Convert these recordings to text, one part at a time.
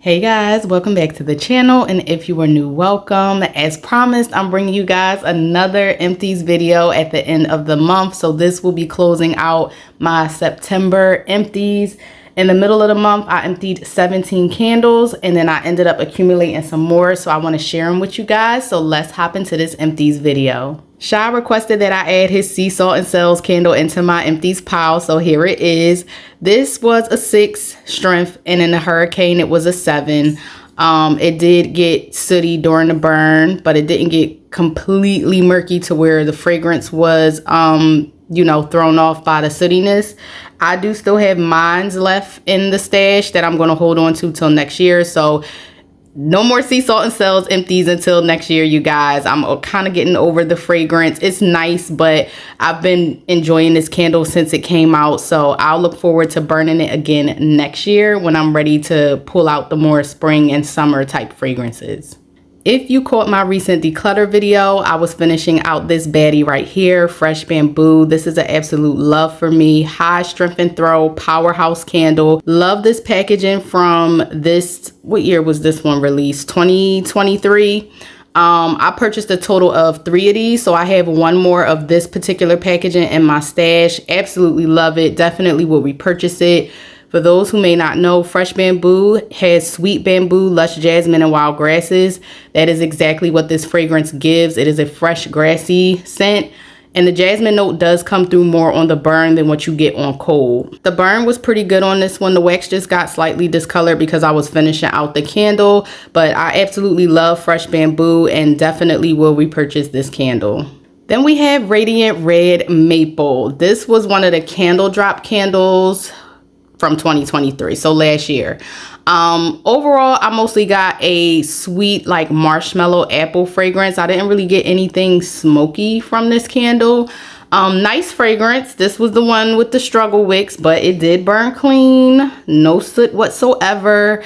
Hey guys, welcome back to the channel, and if you are new, welcome. As promised, I'm bringing you guys another empties video at the end of the month. So this will be closing out my September empties. In the middle of the month, I emptied 17 candles, and then I ended up accumulating some more, so I want to share them with you guys. So let's hop into this empties video. Shy requested that I add his sea salt and sales candle into my empties pile, so here it is. This was a 6 strength, and in the hurricane it was a 7. It did get sooty during the burn, but it didn't get completely murky to where the fragrance was thrown off by the sootiness. I do still have mines left in the stash that I'm going to hold on to till next year. So no more sea salt and sales empties until next year, you guys. I'm kind of getting over the fragrance. It's nice, but I've been enjoying this candle since it came out. So I'll look forward to burning it again next year when I'm ready to pull out the more spring and summer type fragrances. If you caught my recent declutter video, I was finishing out this baddie right here, Fresh Bamboo. This is an absolute love for me. High strength and throw, powerhouse candle. Love this packaging from this, what year was this one released? 2023. I purchased a total of 3 of these, so I have one more of this particular packaging in my stash. Absolutely love it. Definitely will repurchase it. For those who may not know, Fresh Bamboo has sweet bamboo, lush jasmine, and wild grasses. That is exactly what this fragrance gives. It is a fresh, grassy scent. And the jasmine note does come through more on the burn than what you get on cold. The burn was pretty good on this one. The wax just got slightly discolored because I was finishing out the candle. But I absolutely love Fresh Bamboo and definitely will repurchase this candle. Then we have Radiant Red Maple. This was one of the candle drop candles from 2023, so last year. Overall, I mostly got a sweet like marshmallow apple fragrance. I didn't really get anything smoky from this candle. Nice fragrance. This was the one with the struggle wicks, but it did burn clean, no soot whatsoever.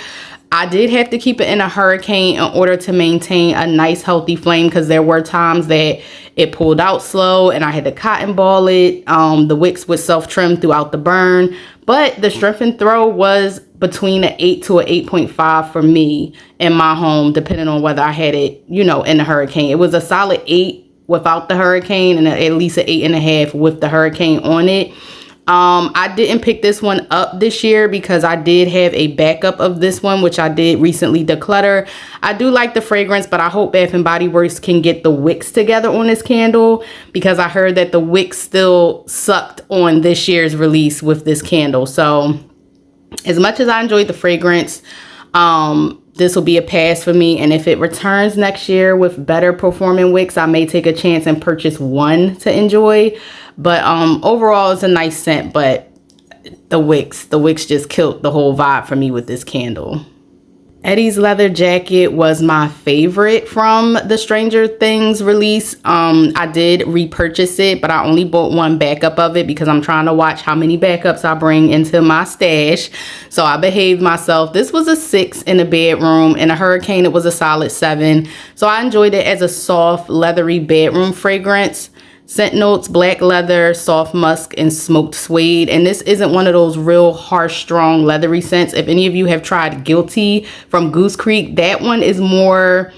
I did have to keep it in a hurricane in order to maintain a nice healthy flame, because there were times that it pulled out slow and I had to cotton ball it. The wicks would self-trim throughout the burn, but the strength and throw was between an 8 to an 8.5 for me in my home, depending on whether I had it, in the hurricane. It was a solid 8 without the hurricane and at least an 8.5 with the hurricane on it. I didn't pick this one up this year because I did have a backup of this one, which I did recently declutter. I do like the fragrance, but I hope Bath & Body Works can get the wicks together on this candle, because I heard that the wicks still sucked on this year's release with this candle. So as much as I enjoyed the fragrance, this will be a pass for me. And if it returns next year with better performing wicks, I may take a chance and purchase one to enjoy. But overall, it's a nice scent, but the wicks just killed the whole vibe for me with this candle. Eddie's leather jacket was my favorite from the Stranger Things release. I did repurchase it, but I only bought one backup of it because I'm trying to watch how many backups I bring into my stash. So I behaved myself. This was a 6 in the bedroom. In a hurricane, it was a solid 7. So I enjoyed it as a soft, leathery bedroom fragrance. Scent notes: black leather, soft musk, and smoked suede. And this isn't one of those real harsh, strong, leathery scents. If any of you have tried Guilty from Goose Creek, that one is more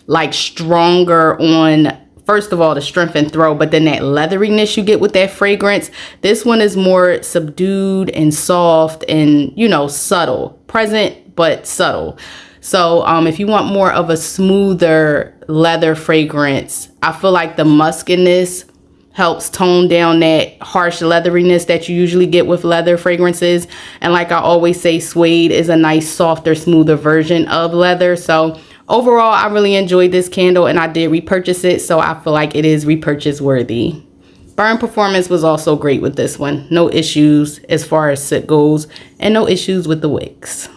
like stronger on, first of all, the strength and throw, but then that leatheriness you get with that fragrance. This one is more subdued and soft and, subtle. Present, but subtle. So if you want more of a smoother leather fragrance, I feel like the musk in this helps tone down that harsh leatheriness that you usually get with leather fragrances. And like I always say, suede is a nice, softer, smoother version of leather. So overall, I really enjoyed this candle and I did repurchase it. So I feel like it is repurchase worthy. Burn performance was also great with this one. No issues as far as soot goes, and no issues with the wicks.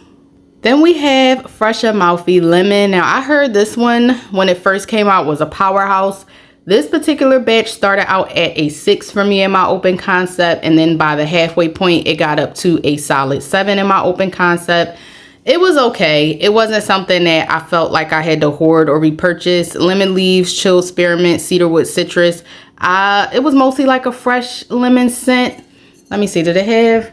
Then we have Fresh Amalfi Lemon. Now I heard this one when it first came out was a powerhouse. This particular batch started out at a 6 for me in my open concept, and then by the halfway point it got up to a solid 7 in my open concept. It was okay. It wasn't something that I felt like I had to hoard or repurchase. Lemon leaves, chilled spearmint, cedarwood, citrus. It was mostly like a fresh lemon scent. Let me see, did it have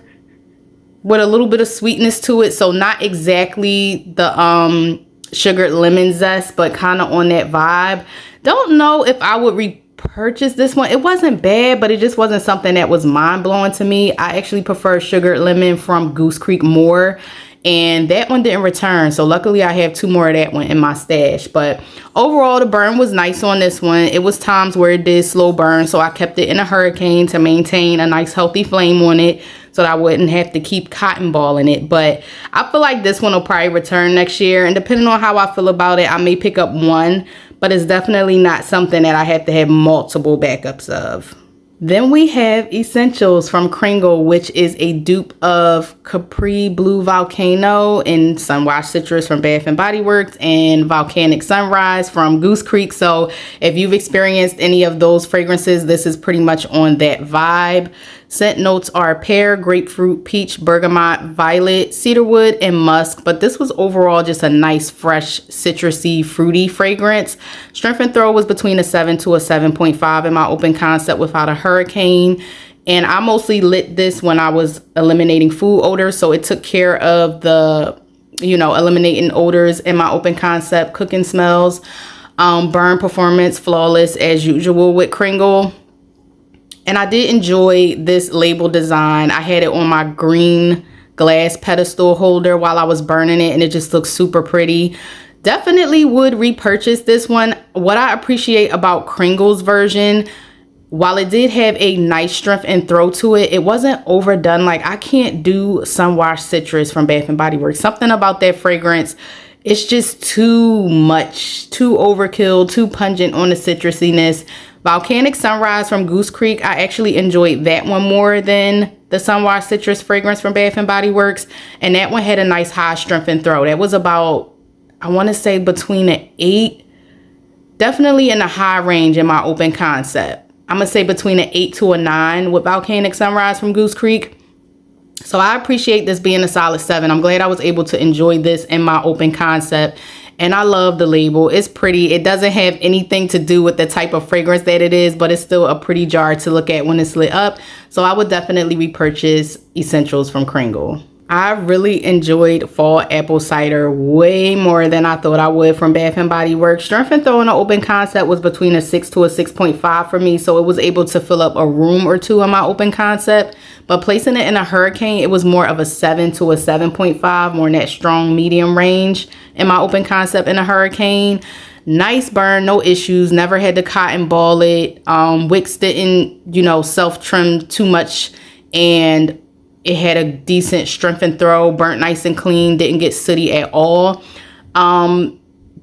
with a little bit of sweetness to it. So not exactly the sugared lemon zest, but kind of on that vibe. Don't know if I would repurchase this one. It wasn't bad, but it just wasn't something that was mind-blowing to me. I actually prefer sugared lemon from Goose Creek more, and that one didn't return. So luckily I have 2 more of that one in my stash. But overall, the burn was nice on this one. It was times where it did slow burn, so I kept it in a hurricane to maintain a nice healthy flame on it, so that I wouldn't have to keep cotton balling it. But I feel like this one will probably return next year, and depending on how I feel about it, I may pick up one, but it's definitely not something that I have to have multiple backups of. Then we have Essentials from Kringle, which is a dupe of Capri Blue Volcano and Sunwash Citrus from Bath and Body Works and Volcanic Sunrise from Goose Creek. So if you've experienced any of those fragrances, this is pretty much on that vibe. Scent notes are pear, grapefruit, peach, bergamot, violet, cedarwood, and musk. But this was overall just a nice, fresh, citrusy, fruity fragrance. Strength and throw was between a 7 to a 7.5 in my open concept without a hurricane. And I mostly lit this when I was eliminating food odors. So it took care of the, eliminating odors in my open concept cooking smells. Burn performance, flawless as usual with Kringle. And I did enjoy this label design. I had it on my green glass pedestal holder while I was burning it, and it just looks super pretty. Definitely would repurchase this one. What I appreciate about Kringle's version, while it did have a nice strength and throw to it, it wasn't overdone. Like, I can't do Sunwash Citrus from Bath and Body Works. Something about that fragrance, it's just too much, too overkill, too pungent on the citrusiness. Volcanic Sunrise from Goose Creek, I actually enjoyed that one more than the Sunwash Citrus fragrance from Bath and Body Works. And that one had a nice high strength and throw. That was about, I want to say between an 8, definitely in the high range in my open concept. I'm going to say between an 8 to a 9 with Volcanic Sunrise from Goose Creek. So I appreciate this being a solid 7. I'm glad I was able to enjoy this in my open concept. And I love the label. It's pretty. It doesn't have anything to do with the type of fragrance that it is, but it's still a pretty jar to look at when it's lit up. So I would definitely repurchase Essentials from Kringle. I really enjoyed Fall Apple Cider way more than I thought I would from Bath and Body Works. Strength and throw in an open concept was between a 6 to a 6.5 for me, so it was able to fill up a room or two in my open concept. But placing it in a hurricane, it was more of a 7 to a 7.5, more in that strong medium range in my open concept in a hurricane. Nice burn, no issues, never had to cotton ball it. Wicks didn't, self-trim too much, and it had a decent strength and throw, burnt nice and clean, didn't get sooty at all.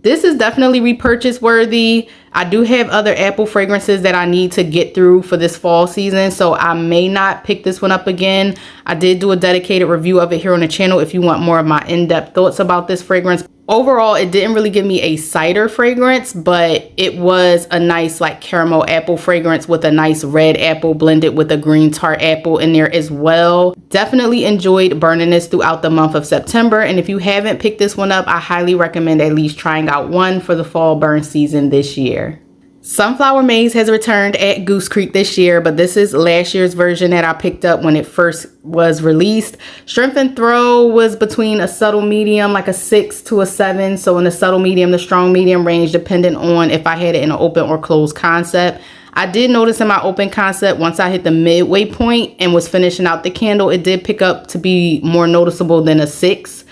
This is definitely repurchase worthy. I do have other apple fragrances that I need to get through for this fall season, so I may not pick this one up again. I did do a dedicated review of it here on the channel if you want more of my in-depth thoughts about this fragrance. Overall, it didn't really give me a cider fragrance, but it was a nice like caramel apple fragrance with a nice red apple blended with a green tart apple in there as well. Definitely enjoyed burning this throughout the month of September. And if you haven't picked this one up, I highly recommend at least trying out one for the fall burn season this year. Sunflower Maze has returned at Goose Creek this year, but this is last year's version that I picked up when it first was released. Strength and throw was between a subtle medium, like a 6 to a 7. So in the subtle medium, the strong medium range, depending on if I had it in an open or closed concept. I did notice in my open concept, once I hit the midway point and was finishing out the candle, it did pick up to be more noticeable than a 6.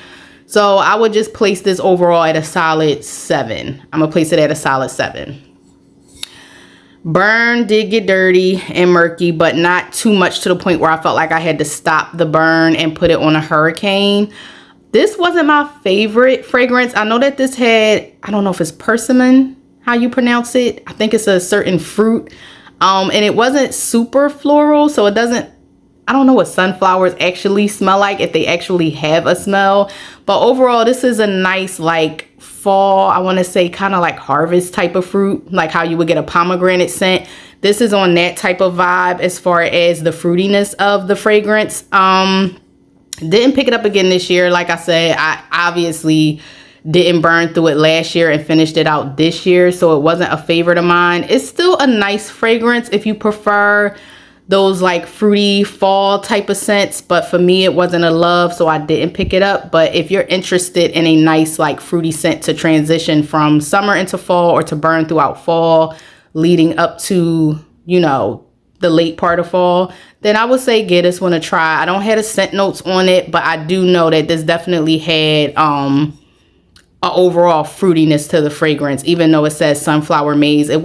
So I would just place this overall at a solid 7. I'm gonna place it at a solid 7. Burn did get dirty and murky, but not too much to the point where I felt like I had to stop the burn and put it on a hurricane. This wasn't my favorite fragrance. I know that this had, I don't know if it's persimmon, how you pronounce it. I think it's a certain fruit. And it wasn't super floral, so it doesn't, I don't know what sunflowers actually smell like, if they actually have a smell. But overall, this is a nice like fall, I want to say kind of like harvest type of fruit, like how you would get a pomegranate scent. This is on that type of vibe as far as the fruitiness of the fragrance. Didn't pick it up again this year. Like I said, I obviously didn't burn through it last year and finished it out this year, so it wasn't a favorite of mine. It's still a nice fragrance if you prefer those like fruity fall type of scents, but for me it wasn't a love, so I didn't pick it up. But if you're interested in a nice like fruity scent to transition from summer into fall, or to burn throughout fall leading up to, you know, the late part of fall, then I would say give this one a try. I don't have the scent notes on it, but I do know that this definitely had a overall fruitiness to the fragrance. Even though it says sunflower maze, it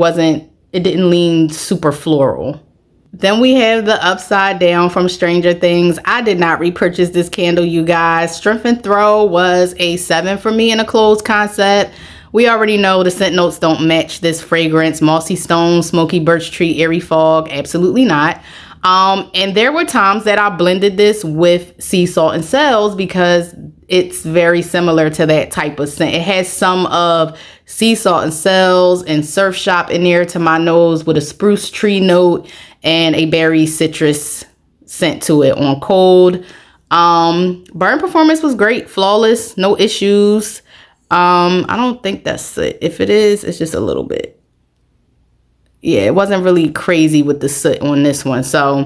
didn't lean super floral. Then we have the Upside Down from Stranger Things. I did not repurchase this candle, you guys. Strength and Throw was a 7 for me in a closed concept. We already know the scent notes don't match this fragrance. Mossy Stone, Smoky Birch Tree, Airy Fog, absolutely not. And there were times that I blended this with Sea Salt and Cells because it's very similar to that type of scent. It has some of Sea Salt and Cells and Surf Shop in there to my nose, with a spruce tree note and a berry citrus scent to it on cold. Burn performance was great, flawless, no issues. I don't think that's it. If it is, it's just a little bit. Yeah, it wasn't really crazy with the soot on this one. So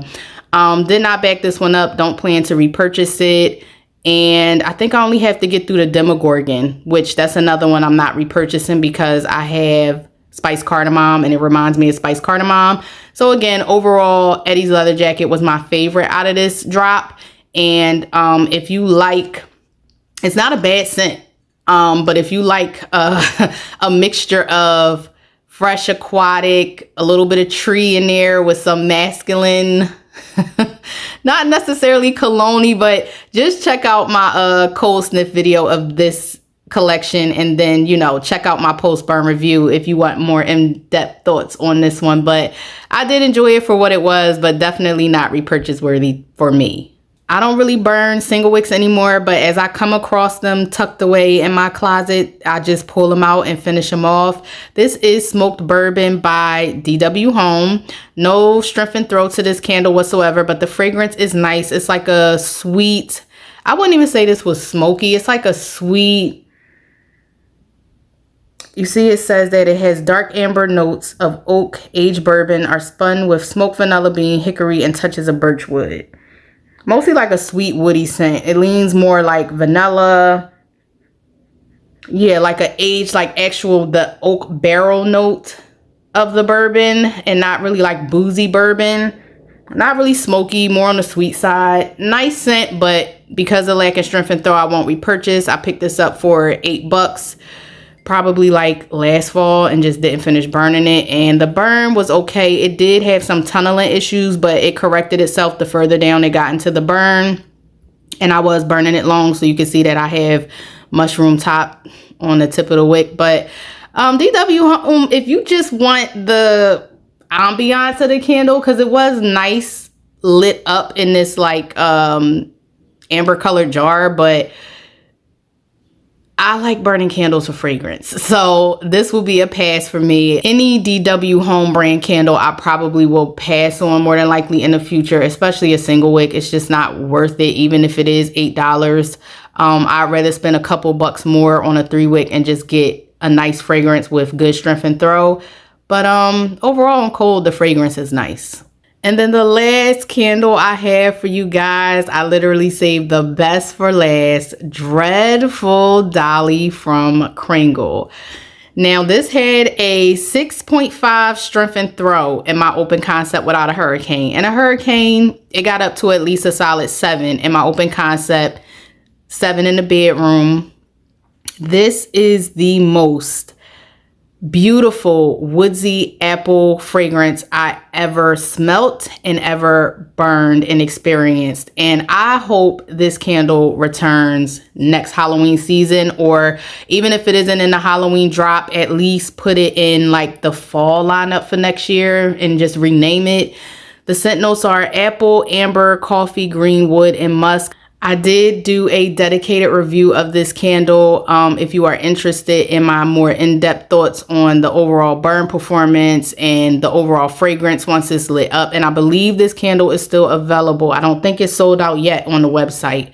did not back this one up. Don't plan to repurchase it. And I think I only have to get through the Demogorgon, which that's another one I'm not repurchasing because I have Spice Cardamom and it reminds me of Spice Cardamom. So again, overall, Eddie's Leather Jacket was my favorite out of this drop. And if you like, it's not a bad scent, but if you like a mixture of fresh aquatic, a little bit of tree in there with some masculine, not necessarily cologne-y, but just check out my cold sniff video of this collection, and then, you know, check out my post burn review if you want more in-depth thoughts on this one. But I did enjoy it for what it was, but definitely not repurchase worthy for me. I don't really burn single wicks anymore, but as I come across them tucked away in my closet, I just pull them out and finish them off. This is Smoked Bourbon by DW Home. No Strength and Throw to this candle whatsoever, but the fragrance is nice. It's like a sweet, I wouldn't even say this was smoky. It's like a sweet, you see it says that it has dark amber notes of oak, aged bourbon are spun with smoked vanilla bean, hickory, and touches of birch wood. Mostly like a sweet woody scent. It leans more like vanilla. Yeah, like a aged, like actual the oak barrel note of the bourbon, and not really like boozy bourbon. Not really smoky, more on the sweet side. Nice scent, but because of lack of Strength and Throw, I won't repurchase. I picked this up for $8. Probably like last fall, and just didn't finish burning it. And the burn was okay. It did have some tunneling issues, but it corrected itself the further down it got into the burn. And I was burning it long, so you can see that I have mushroom top on the tip of the wick. But DW, if you just want the ambiance of the candle, because it was nice lit up in this like amber colored jar, but I like burning candles for fragrance, so this will be a pass for me. Any DW Home brand candle I probably will pass on more than likely in the future, especially a single wick. It's just not worth it, even if it is $8. I'd rather spend a couple bucks more on a 3-wick and just get a nice fragrance with good Strength and Throw. But overall on cold, the fragrance is nice. And then the last candle I have for you guys, I literally saved the best for last. Dreadful Dolly from Kringle. Now this had a 6.5 Strength and Throw in my open concept without a hurricane. And a hurricane, it got up to at least a solid 7 in my open concept, 7 in the bedroom. This is the most beautiful woodsy apple fragrance I ever smelt and ever burned and experienced. And I hope this candle returns next Halloween season, or even if it isn't in the Halloween drop, at least put it in like the fall lineup for next year and just rename it. The scent notes are apple, amber, coffee, green, wood, and musk. I did do a dedicated review of this candle. If you are interested in my more in-depth thoughts on the overall burn performance and the overall fragrance once it's lit up. And I believe this candle is still available. I don't think it's sold out yet on the website.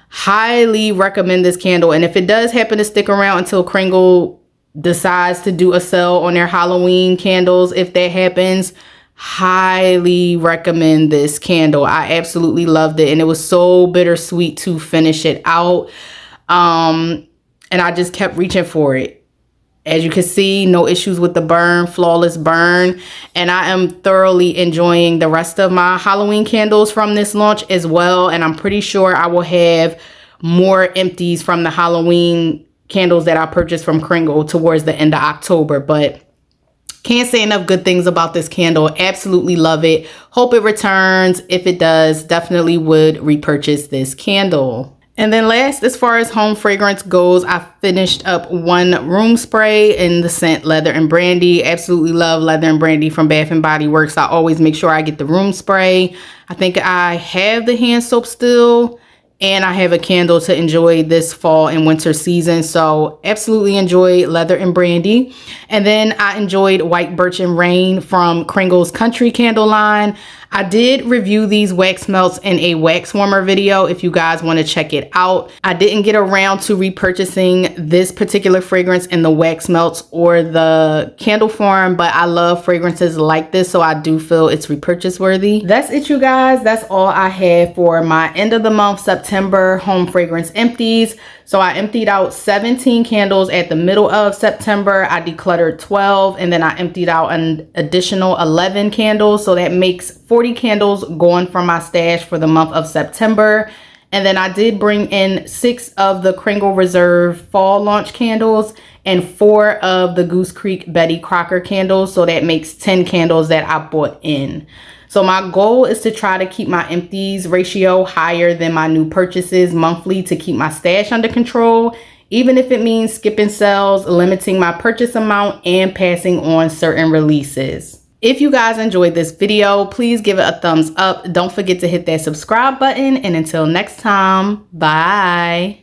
Highly recommend this candle. And if it does happen to stick around until Kringle decides to do a sale on their Halloween candles, if that happens, highly recommend this candle. I absolutely loved it, and it was so bittersweet to finish it out. And I just kept reaching for it. As you can see, no issues with the burn, flawless burn. And I am thoroughly enjoying the rest of my Halloween candles from this launch as well. And I'm pretty sure I will have more empties from the Halloween candles that I purchased from Kringle towards the end of October. But can't say enough good things about this candle. Absolutely love it. Hope it returns. If it does, definitely would repurchase this candle. And then last, as far as home fragrance goes, I finished up one room spray in the scent Leather and Brandy. Absolutely love Leather and Brandy from Bath and Body Works. I always make sure I get the room spray. I think I have the hand soap still, and I have a candle to enjoy this fall and winter season. So absolutely enjoy Leather and Brandy. And then I enjoyed White Birch and Rain from Kringle's Country Candle line. I did review these wax melts in a wax warmer video if you guys want to check it out. I didn't get around to repurchasing this particular fragrance in the wax melts or the candle form, but I love fragrances like this, so I do feel it's repurchase worthy. That's it, you guys. That's all I have for my end of the month September home fragrance empties. So I emptied out 17 candles at the middle of September. I decluttered 12, and then I emptied out an additional 11 candles. So that makes 40 candles going from my stash for the month of September. And then I did bring in 6 of the Kringle Reserve fall launch candles and 4 of the Goose Creek Betty Crocker candles. So that makes 10 candles that I bought in. So my goal is to try to keep my empties ratio higher than my new purchases monthly to keep my stash under control, even if it means skipping sales, limiting my purchase amount, and passing on certain releases. If you guys enjoyed this video, please give it a thumbs up. Don't forget to hit that subscribe button. And until next time, bye.